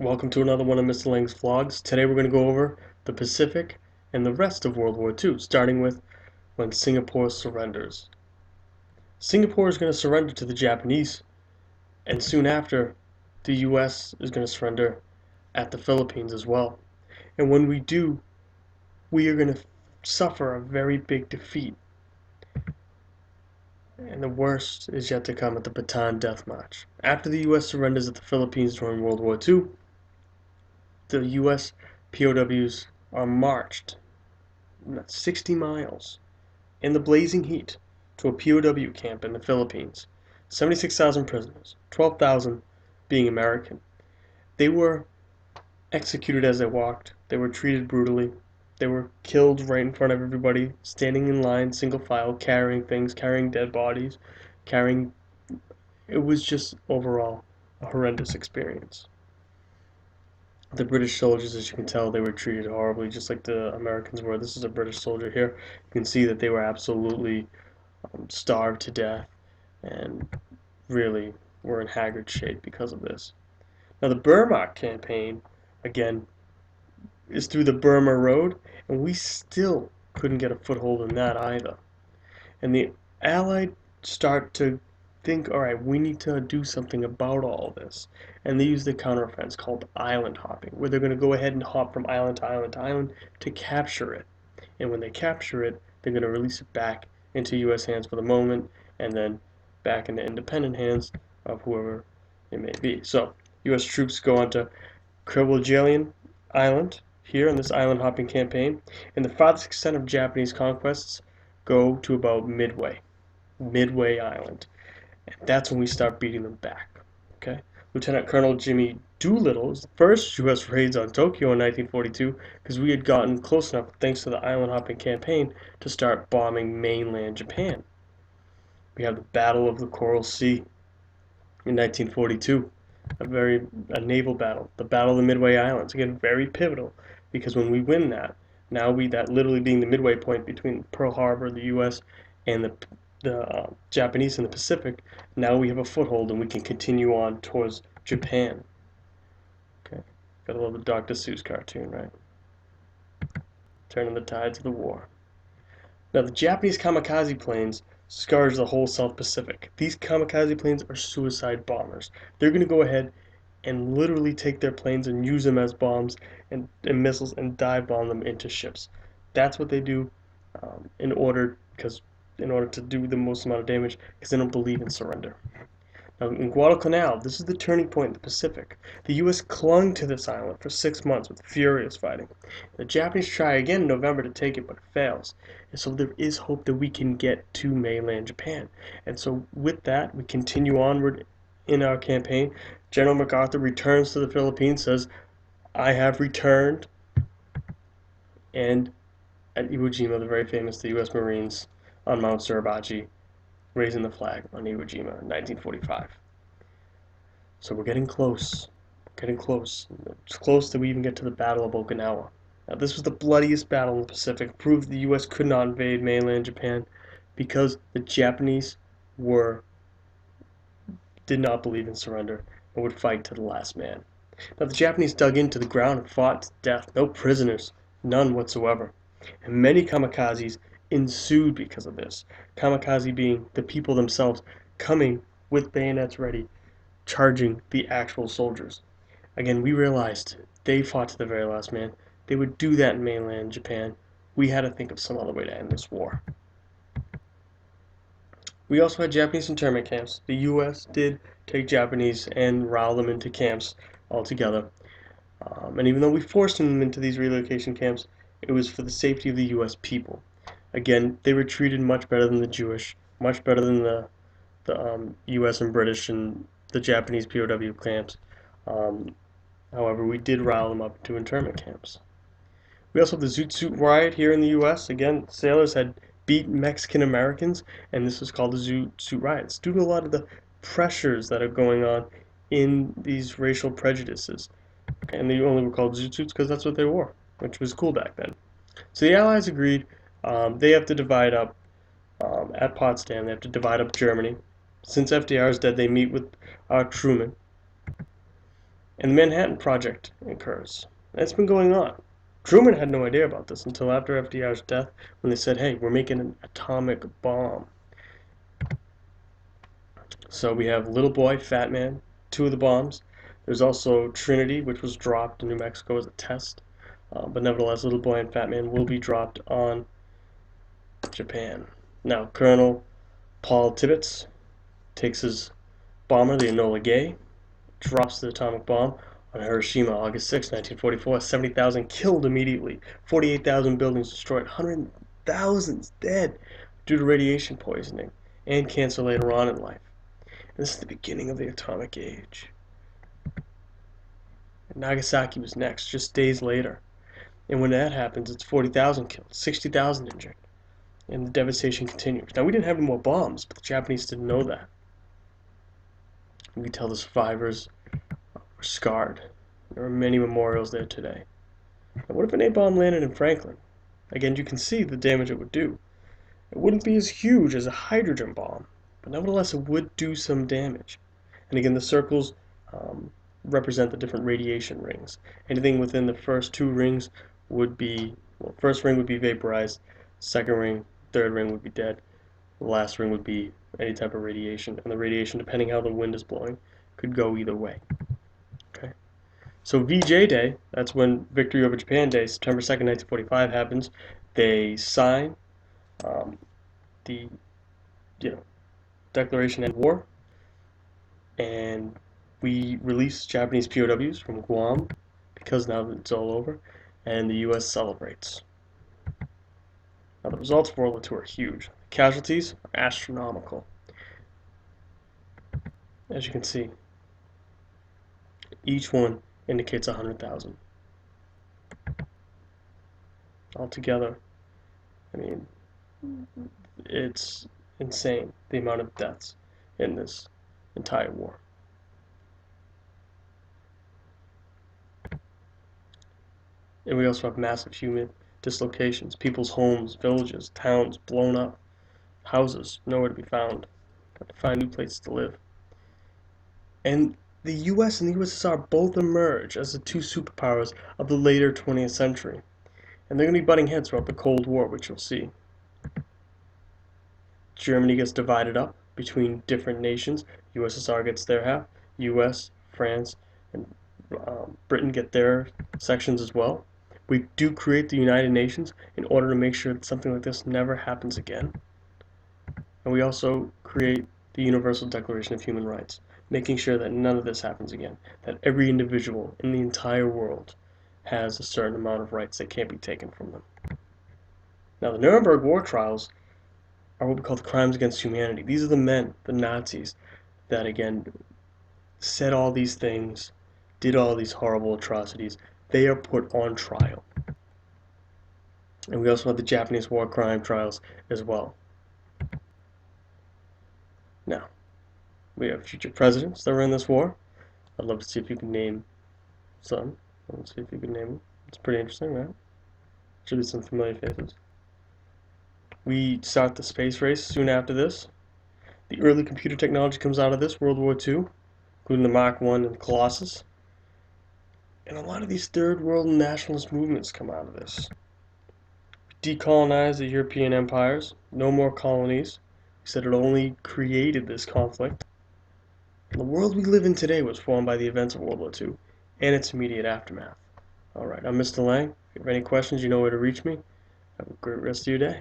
Welcome to another one of Mr. Lang's vlogs. Today we're going to go over the Pacific and the rest of World War II, starting with when Singapore surrenders. Singapore is going to surrender to the Japanese, and soon after, the U.S. is going to surrender at the Philippines as well. And when we do, we are going to suffer a very big defeat. And the worst is yet to come at the Bataan Death March. After the U.S. surrenders at the Philippines during World War II, the U.S. POWs are marched 60 miles in the blazing heat to a POW camp in the Philippines. 76,000 prisoners, 12,000 being American. They were executed as they walked. They were treated brutally. They were killed right in front of everybody, standing in line, single file, carrying things, carrying dead bodies, carrying... It was just overall a horrendous experience. The British soldiers, as you can tell, they were treated horribly, just like the Americans were. This is a British soldier here. You can see that they were absolutely starved to death and really were in haggard shape because of this. Now, the Burma Campaign, again, is through the Burma Road, and we still couldn't get a foothold in that either. And the Allied start to think, all right, we need to do something about all this. And they use the counteroffense called island hopping, where they're going to go ahead and hop from island to island to island to capture it. And when they capture it, they're going to release it back into U.S. hands for the moment, and then back into independent hands of whoever it may be. So, U.S. troops go onto Kwajalien Island, here in this island hopping campaign, and the farthest extent of Japanese conquests go to about Midway Island. And that's when we start beating them back. Okay? Lieutenant Colonel Jimmy Doolittle was the first U.S. raids on Tokyo in 1942 because we had gotten close enough, thanks to the island hopping campaign, to start bombing mainland Japan. We have the Battle of the Coral Sea in 1942, a naval battle, the Battle of the Midway Islands, again very pivotal because when we win that, that literally being the midway point between Pearl Harbor, the U.S., and the Japanese in the Pacific, now we have a foothold and we can continue on towards Japan. Okay, gotta love the Dr. Seuss cartoon, right? Turning the tides of the war. Now the Japanese kamikaze planes scourge the whole South Pacific. These kamikaze planes are suicide bombers. They're going to go ahead and literally take their planes and use them as bombs and missiles and dive bomb them into ships. That's what they do in order to do the most amount of damage because they don't believe in surrender. Now, in Guadalcanal, this is the turning point in the Pacific. The U.S. clung to this island for 6 months with furious fighting. The Japanese try again in November to take it, but it fails. And so there is hope that we can get to mainland Japan. And so with that, we continue onward in our campaign. General MacArthur returns to the Philippines, says, I have returned. And at Iwo Jima, the very famous, the U.S. Marines on Mount Suribachi, raising the flag on Iwo Jima in 1945. So we're getting close. It's close that we even get to the Battle of Okinawa. Now, this was the bloodiest battle in the Pacific, proved the U.S. could not invade mainland Japan because the Japanese did not believe in surrender and would fight to the last man. Now, the Japanese dug into the ground and fought to death. No prisoners, none whatsoever. And many kamikazes ensued because of this. Kamikaze being the people themselves coming with bayonets ready, charging the actual soldiers. Again, we realized they fought to the very last man. They would do that in mainland Japan. We had to think of some other way to end this war. We also had Japanese internment camps. The U.S. did take Japanese and rile them into camps altogether. And even though we forced them into these relocation camps, it was for the safety of the U.S. people. Again, they were treated much better than the Jewish, much better than the U.S. and British and the Japanese POW camps. However, we did rile them up to internment camps. We also have the Zoot Suit Riot here in the U.S. Again, sailors had beat Mexican Americans, and this was called the Zoot Suit Riot. It's due to a lot of the pressures that are going on in these racial prejudices. And they only were called Zoot Suits because that's what they wore, which was cool back then. So the Allies agreed they have to divide up at Potsdam. They have to divide up Germany. Since FDR is dead, they meet with Truman. And the Manhattan Project occurs. And it's been going on. Truman had no idea about this until after FDR's death, when they said, hey, we're making an atomic bomb. So we have Little Boy, Fat Man, two of the bombs. There's also Trinity, which was dropped in New Mexico as a test. But nevertheless, Little Boy and Fat Man will be dropped on Japan. Now, Colonel Paul Tibbets takes his bomber, the Enola Gay, drops the atomic bomb on Hiroshima, August 6, 1944. 70,000 killed immediately, 48,000 buildings destroyed, hundreds of thousands dead due to radiation poisoning and cancer later on in life. And this is the beginning of the atomic age. And Nagasaki was next, just days later. And when that happens, it's 40,000 killed, 60,000 injured. And the devastation continues. Now, we didn't have any more bombs, but the Japanese didn't know that. We can tell the survivors were scarred. There are many memorials there today. And what if an A-bomb landed in Franklin? Again, you can see the damage it would do. It wouldn't be as huge as a hydrogen bomb, but nevertheless it would do some damage. And again, the circles represent the different radiation rings. Anything within the first two rings would be, well, first ring would be vaporized, second ring, third ring would be dead, the last ring would be any type of radiation, and the radiation, depending how the wind is blowing, could go either way. Okay. So VJ Day, that's when Victory over Japan Day, September 2nd, 1945 happens. They sign the Declaration of War, and we release Japanese POWs from Guam because now it's all over, and the U.S. celebrates. Now the results of World War II are huge. The casualties are astronomical. As you can see, each one indicates 100,000. Altogether, I mean, it's insane the amount of deaths in this entire war. And we also have massive human dislocations, people's homes, villages, towns blown up, houses nowhere to be found, got to find new places to live. And the US and the USSR both emerge as the two superpowers of the later 20th century. And they're going to be butting heads throughout the Cold War, which you'll see. Germany gets divided up between different nations. USSR gets their half. US, France, and Britain get their sections as well. We do create the United Nations in order to make sure that something like this never happens again. And we also create the Universal Declaration of Human Rights, making sure that none of this happens again, that every individual in the entire world has a certain amount of rights that can't be taken from them. Now, the Nuremberg war trials are what we call the crimes against humanity. These are the men, the Nazis, that again said all these things, did all these horrible atrocities. They are put on trial. And we also have the Japanese war crime trials as well. Now, we have future presidents that were in this war. I'd love to see if you can name some. Let's see if you can name them. It's pretty interesting, right? Should be some familiar faces. We start the space race soon after this. The early computer technology comes out of this, World War II, including the Mach 1 and Colossus. And a lot of these third world nationalist movements come out of this. Decolonize the European empires, no more colonies. We said it only created this conflict. And the world we live in today was formed by the events of World War II and its immediate aftermath. Alright, I'm Mr. Lang. If you have any questions, you know where to reach me. Have a great rest of your day.